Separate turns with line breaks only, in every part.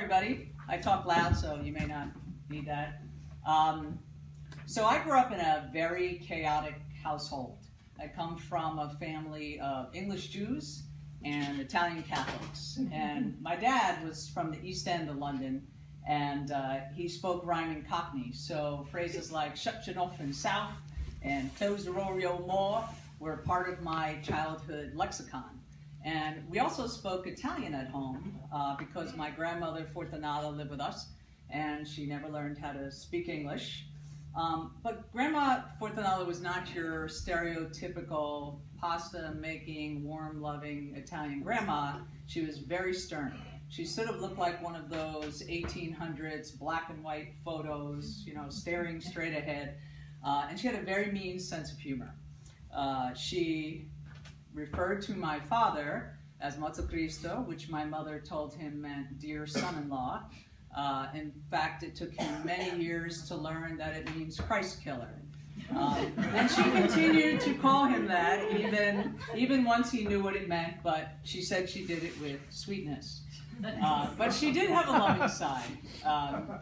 everybody. I talk loud, so you may not need that. So I grew up in a very chaotic household. I come from a family of English Jews and Italian Catholics. And my dad was from the East End of London, and he spoke rhyming Cockney. So phrases like shut your off in South and close the Rorio more were part of my childhood lexicon. And we also spoke Italian at home because my grandmother Fortunata lived with us, and she never learned how to speak English. But Grandma Fortunata was not your stereotypical pasta-making, warm-loving Italian grandma. She was very stern. She sort of looked like one of those 1800s black and white photos, you know, staring straight ahead. And she had a very mean sense of humor. She referred to my father as Mozzo Cristo, which my mother told him meant dear son-in-law. In fact, it took him many years to learn that it means Christ killer. And she continued to call him that even once he knew what it meant, but she said she did it with sweetness. But she did have a loving side.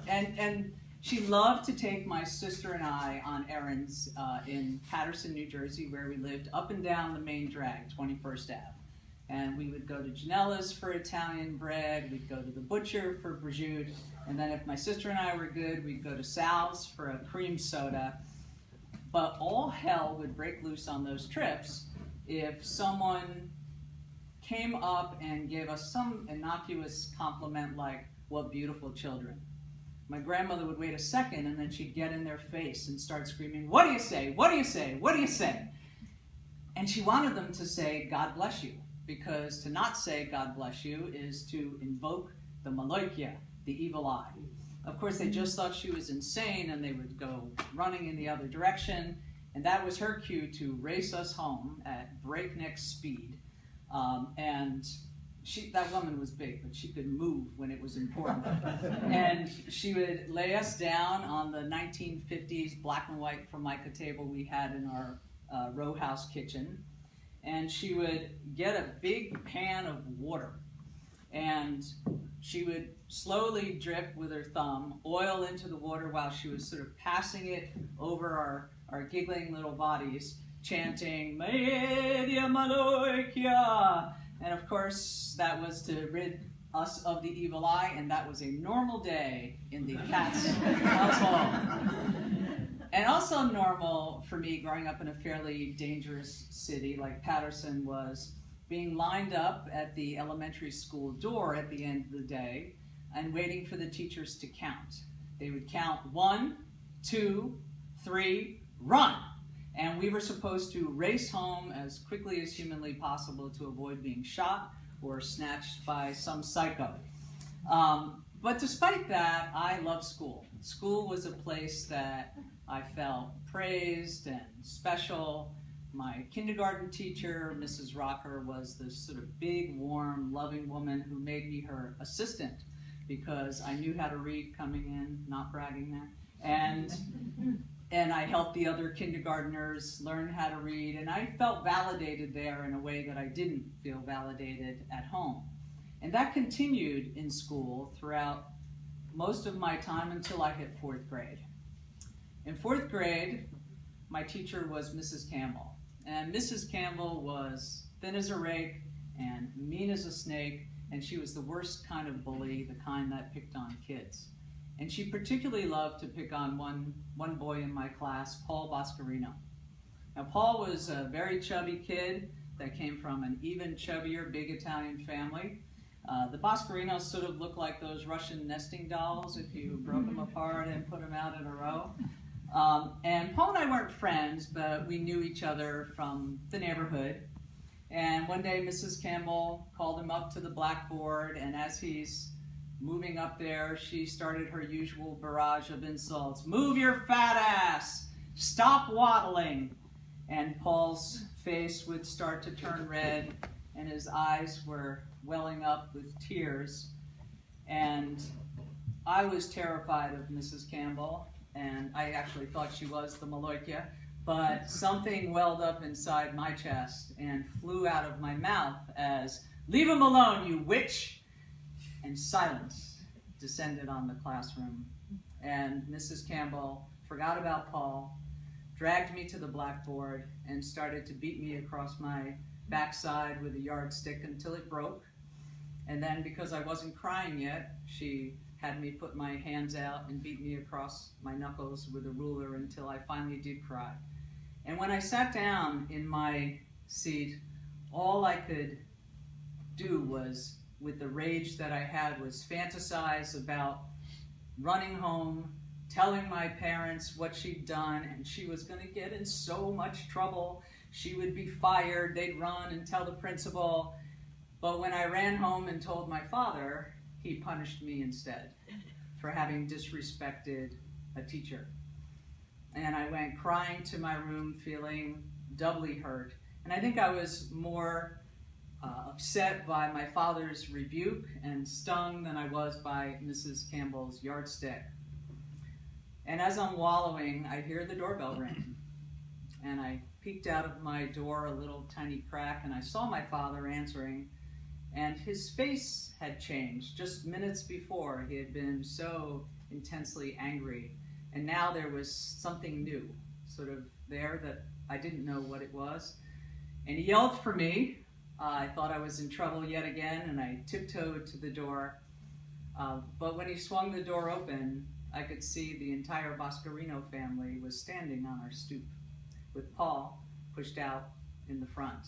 And she loved to take my sister and I on errands in Paterson, New Jersey, where we lived, up and down the main drag, 21st Ave. And we would go to Ginella's for Italian bread, we'd go to the butcher for prosciutto, and then if my sister and I were good, we'd go to Sal's for a cream soda. But all hell would break loose on those trips if someone came up and gave us some innocuous compliment like, "What beautiful children." My grandmother would wait a second, and then she'd get in their face and start screaming, "What do you say? What do you say? What do you say?" And she wanted them to say, "God bless you," because to not say "God bless you" is to invoke the Maloikia, the evil eye. Of course, they just thought she was insane, and they would go running in the other direction, and that was her cue to race us home at breakneck speed. That woman was big, but she could move when it was important. And she would lay us down on the 1950s black and white Formica table we had in our row house kitchen. And she would get a big pan of water. And she would slowly drip with her thumb oil into the water while she was sort of passing it over our giggling little bodies, chanting, "Media Maloikia." And of course, that was to rid us of the evil eye, and that was a normal day in the Katz household. And also normal for me growing up in a fairly dangerous city like Paterson was being lined up at the elementary school door at the end of the day and waiting for the teachers to count. They would count 1, 2, 3, run! And we were supposed to race home as quickly as humanly possible to avoid being shot or snatched by some psycho. But despite that, I loved school. School was a place that I felt praised and special. My kindergarten teacher, Mrs. Rocker, was this sort of big, warm, loving woman who made me her assistant because I knew how to read coming in, not bragging there. And I helped the other kindergartners learn how to read, and I felt validated there in a way that I didn't feel validated at home. And that continued in school throughout most of my time until I hit 4th grade. In 4th grade, my teacher was Mrs. Campbell. And Mrs. Campbell was thin as a rake and mean as a snake, and she was the worst kind of bully, the kind that picked on kids. And she particularly loved to pick on one boy in my class, Paul Boscarino. Now, Paul was a very chubby kid that came from an even chubbier, big Italian family. The Boscarinos sort of looked like those Russian nesting dolls if you broke them apart and put them out in a row. And Paul and I weren't friends, but we knew each other from the neighborhood. And one day, Mrs. Campbell called him up to the blackboard, and as he's moving up there, she started her usual barrage of insults. "Move your fat ass! Stop waddling!" And Paul's face would start to turn red, and his eyes were welling up with tears. And I was terrified of Mrs. Campbell, and I actually thought she was the Maloikia, but something welled up inside my chest and flew out of my mouth as, "Leave him alone, you witch!" And silence descended on the classroom. And Mrs. Campbell forgot about Paul, dragged me to the blackboard, and started to beat me across my backside with a yardstick until it broke. And then, because I wasn't crying yet, she had me put my hands out and beat me across my knuckles with a ruler until I finally did cry. And when I sat down in my seat, all I could do was, with the rage that I had, was fantasize about running home, telling my parents what she'd done, and she was going to get in so much trouble. She would be fired, they'd run and tell the principal. But when I ran home and told my father, he punished me instead for having disrespected a teacher. And I went crying to my room, feeling doubly hurt. And I think I was more upset by my father's rebuke and stung than I was by Mrs. Campbell's yardstick. And as I'm wallowing, I hear the doorbell ring. And I peeked out of my door a little tiny crack, and I saw my father answering. And his face had changed. Just minutes before, he had been so intensely angry. And now there was something new, sort of there that I didn't know what it was. And he yelled for me. I thought I was in trouble yet again, and I tiptoed to the door. But when he swung the door open, I could see the entire Boscarino family was standing on our stoop, with Paul pushed out in the front.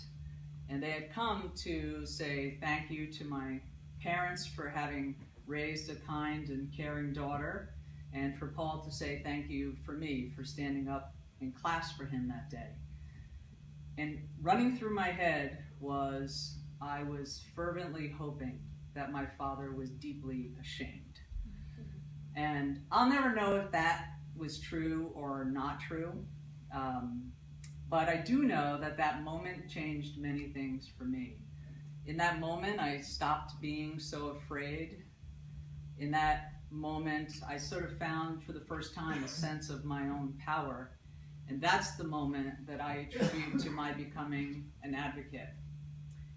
And they had come to say thank you to my parents for having raised a kind and caring daughter, and for Paul to say thank you for me for standing up in class for him that day. And running through my head was, I was fervently hoping that my father was deeply ashamed. And I'll never know if that was true or not true. But I do know that that moment changed many things for me. In that moment, I stopped being so afraid. In that moment, I sort of found for the first time a sense of my own power. And that's the moment that I attribute to my becoming an advocate.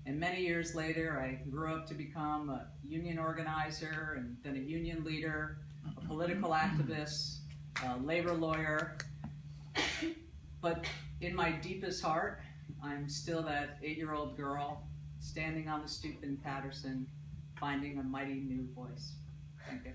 And many years later, I grew up to become a union organizer, and then a union leader, a political activist, a labor lawyer. But in my deepest heart, I'm still that 8-year-old girl standing on the stoop in Patterson, finding a mighty new voice. Thank you.